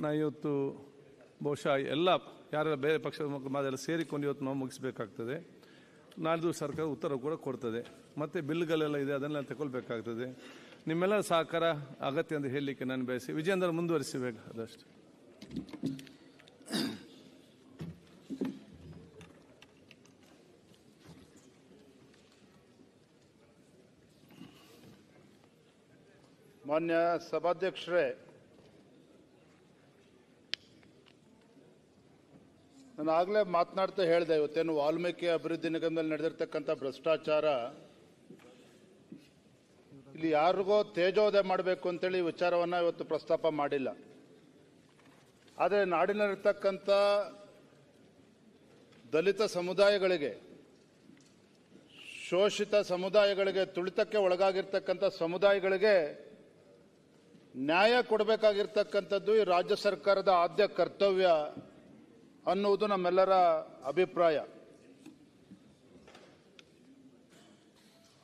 ನಾ ಇವತ್ತು ಬಹುಶಃ ಎಲ್ಲ ಯಾರೆಲ್ಲ ಬೇರೆ ಪಕ್ಷದ ಮಾದೆಲ್ಲ ಸೇರಿಕೊಂಡು ಇವತ್ತು ನಾವು ಮುಗಿಸಬೇಕಾಗ್ತದೆ. ನಾಳ್ದು ಸರ್ಕಾರ ಉತ್ತರ ಕೂಡ ಕೊಡ್ತದೆ. ಮತ್ತು ಬಿಲ್ಗಳೆಲ್ಲ ಇದೆ, ಅದನ್ನೆಲ್ಲ ತಗೊಳ್ಬೇಕಾಗ್ತದೆ. ನಿಮ್ಮೆಲ್ಲ ಸಹಕಾರ ಅಗತ್ಯ ಅಂತ ಹೇಳಲಿಕ್ಕೆ ನಾನು ಬಯಸಿ ವಿಜಯೇಂದ್ರ ಮುಂದುವರಿಸಬೇಕು ಅದಷ್ಟು. ಮಾನ್ಯ ಸಭಾಧ್ಯಕ್ಷರೇ, ನಾನು ಆಗಲೇ ಮಾತನಾಡ್ತಾ ಹೇಳಿದೆ, ಇವತ್ತೇನು ವಾಲ್ಮೀಕಿ ಅಭಿವೃದ್ಧಿ ನಿಗಮದಲ್ಲಿ ನಡೆದಿರ್ತಕ್ಕಂಥ ಭ್ರಷ್ಟಾಚಾರ ಇಲ್ಲಿ ಯಾರಿಗೋ ತೇಜೋದಯ ಮಾಡಬೇಕು ಅಂತೇಳಿ ವಿಚಾರವನ್ನು ಇವತ್ತು ಪ್ರಸ್ತಾಪ ಮಾಡಿಲ್ಲ. ಆದರೆ ನಾಡಿನಲ್ಲಿರ್ತಕ್ಕಂಥ ದಲಿತ ಸಮುದಾಯಗಳಿಗೆ, ಶೋಷಿತ ಸಮುದಾಯಗಳಿಗೆ, ತುಳಿತಕ್ಕೆ ಒಳಗಾಗಿರ್ತಕ್ಕಂಥ ಸಮುದಾಯಗಳಿಗೆ ನ್ಯಾಯ ಕೊಡಬೇಕಾಗಿರ್ತಕ್ಕಂಥದ್ದು ಈ ರಾಜ್ಯ ಸರ್ಕಾರದ ಆದ್ಯ ಕರ್ತವ್ಯ ಅನ್ನುವುದು ನಮ್ಮೆಲ್ಲರ ಅಭಿಪ್ರಾಯ.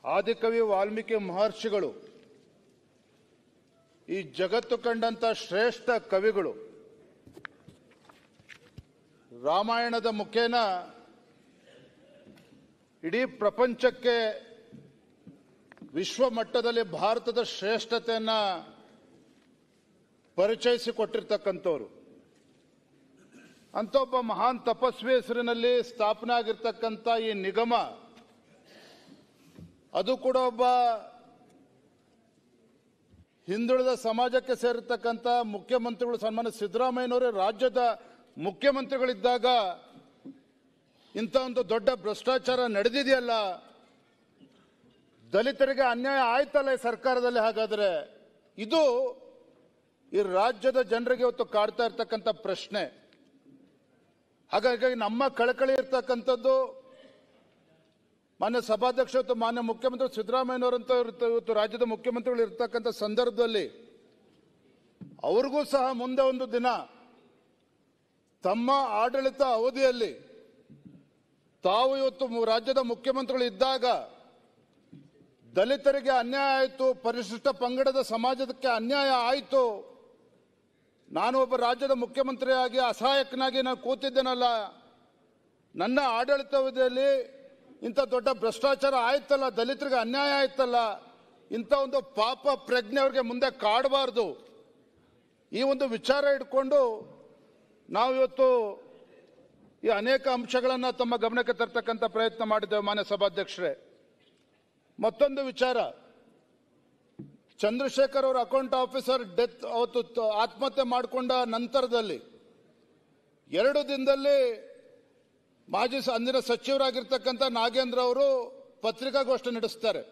ಆದಿಕವಿ ವಾಲ್ಮೀಕಿ ಮಹರ್ಷಿಗಳು ಈ ಜಗತ್ತು ಕಂಡಂತ ಶ್ರೇಷ್ಠ ಕವಿಗಳು. ರಾಮಾಯಣದ ಮುಖೇನ ಇಡೀ ಪ್ರಪಂಚಕ್ಕೆ ವಿಶ್ವ ಮಟ್ಟದಲ್ಲಿ ಭಾರತದ ಶ್ರೇಷ್ಠತೆಯನ್ನ ಪರಿಚಯಿಸಿಕೊಟ್ಟಿರ್ತಕ್ಕಂಥವ್ರು. ಅಂತ ಒಬ್ಬ ಮಹಾನ್ ತಪಸ್ವಿ ಹೆಸರಿನಲ್ಲಿ ಸ್ಥಾಪನೆ ಆಗಿರ್ತಕ್ಕಂಥ ಈ ನಿಗಮ, ಅದು ಕೂಡ ಒಬ್ಬ ಹಿಂದುಳಿದ ಸಮಾಜಕ್ಕೆ ಸೇರಿರ್ತಕ್ಕಂಥ ಮುಖ್ಯಮಂತ್ರಿಗಳು ಸನ್ಮಾನ್ಯ ಸಿದ್ದರಾಮಯ್ಯನವರೇ ರಾಜ್ಯದ ಮುಖ್ಯಮಂತ್ರಿಗಳಿದ್ದಾಗ ಇಂಥ ಒಂದು ದೊಡ್ಡ ಭ್ರಷ್ಟಾಚಾರ ನಡೆದಿದೆಯಲ್ಲ, ದಲಿತರಿಗೆ ಅನ್ಯಾಯ ಆಯ್ತಲ್ಲ ಈ ಸರ್ಕಾರದಲ್ಲಿ. ಹಾಗಾದ್ರೆ ಇದು ಈ ರಾಜ್ಯದ ಜನರಿಗೆ ಇವತ್ತು ಕಾಡ್ತಾ ಇರ್ತಕ್ಕಂಥ ಪ್ರಶ್ನೆ. ಹಾಗಾಗಿ ನಮ್ಮ ಕಳಕಳಿ ಇರ್ತಕ್ಕಂಥದ್ದು ಮಾನ್ಯ ಸಭಾಧ್ಯಕ್ಷ ಮತ್ತು ಮಾನ್ಯ ಮುಖ್ಯಮಂತ್ರಿ ಸಿದ್ದರಾಮಯ್ಯನವರಂತ ಇವತ್ತು ರಾಜ್ಯದ ಮುಖ್ಯಮಂತ್ರಿಗಳು ಇರ್ತಕ್ಕಂಥ ಸಂದರ್ಭದಲ್ಲಿ ಅವ್ರಿಗೂ ಸಹ ಮುಂದೆ ಒಂದು ದಿನ ತಮ್ಮ ಆಡಳಿತ ಅವಧಿಯಲ್ಲಿ ತಾವು ಇವತ್ತು ರಾಜ್ಯದ ಮುಖ್ಯಮಂತ್ರಿಗಳು ಇದ್ದಾಗ ದಲಿತರಿಗೆ ಅನ್ಯಾಯ ಆಯಿತು, ಪರಿಶಿಷ್ಟ ಪಂಗಡದ ಸಮಾಜಕ್ಕೆ ಅನ್ಯಾಯ ಆಯಿತು, ನಾನು ಒಬ್ಬ ರಾಜ್ಯದ ಮುಖ್ಯಮಂತ್ರಿಯಾಗಿ ಅಸಹಾಯಕನಾಗಿ ನಾನು ಕೂತಿದ್ದೇನಲ್ಲ, ನನ್ನ ಆಡಳಿತಾವಧಿಯಲ್ಲಿ ಇಂಥ ದೊಡ್ಡ ಭ್ರಷ್ಟಾಚಾರ ಆಯ್ತಲ್ಲ, ದಲಿತರಿಗೆ ಅನ್ಯಾಯ ಆಯ್ತಲ್ಲ, ಇಂಥ ಒಂದು ಪಾಪ ಪ್ರಜ್ಞೆ ಅವ್ರಿಗೆ ಮುಂದೆ ಕಾಡಬಾರ್ದು. ಈ ಒಂದು ವಿಚಾರ ಇಟ್ಕೊಂಡು ನಾವು ಇವತ್ತು ಈ ಅನೇಕ ಅಂಶಗಳನ್ನು ತಮ್ಮ ಗಮನಕ್ಕೆ ತರ್ತಕ್ಕಂಥ ಪ್ರಯತ್ನ ಮಾಡಿದ್ದೇವೆ. ಮಾನ್ಯ ಸಭಾಧ್ಯಕ್ಷರೇ, ಮತ್ತೊಂದು ವಿಚಾರ, ಚಂದ್ರಶೇಖರ್ ಅವರ ಅಕೌಂಟ್ ಆಫೀಸರ್ ಡೆತ್ ಅವತ್ತು ಆತ್ಮಹತ್ಯೆ ಮಾಡಿಕೊಂಡ ನಂತರದಲ್ಲಿ 2 ದಿನದಲ್ಲಿ ಮಾಜಿ ಅಂದಿನ ಸಚಿವರಾಗಿರ್ತಕ್ಕಂಥ ನಾಗೇಂದ್ರ ಅವರು ಪತ್ರಿಕಾಗೋಷ್ಠಿ ನಡೆಸ್ತಾರೆ.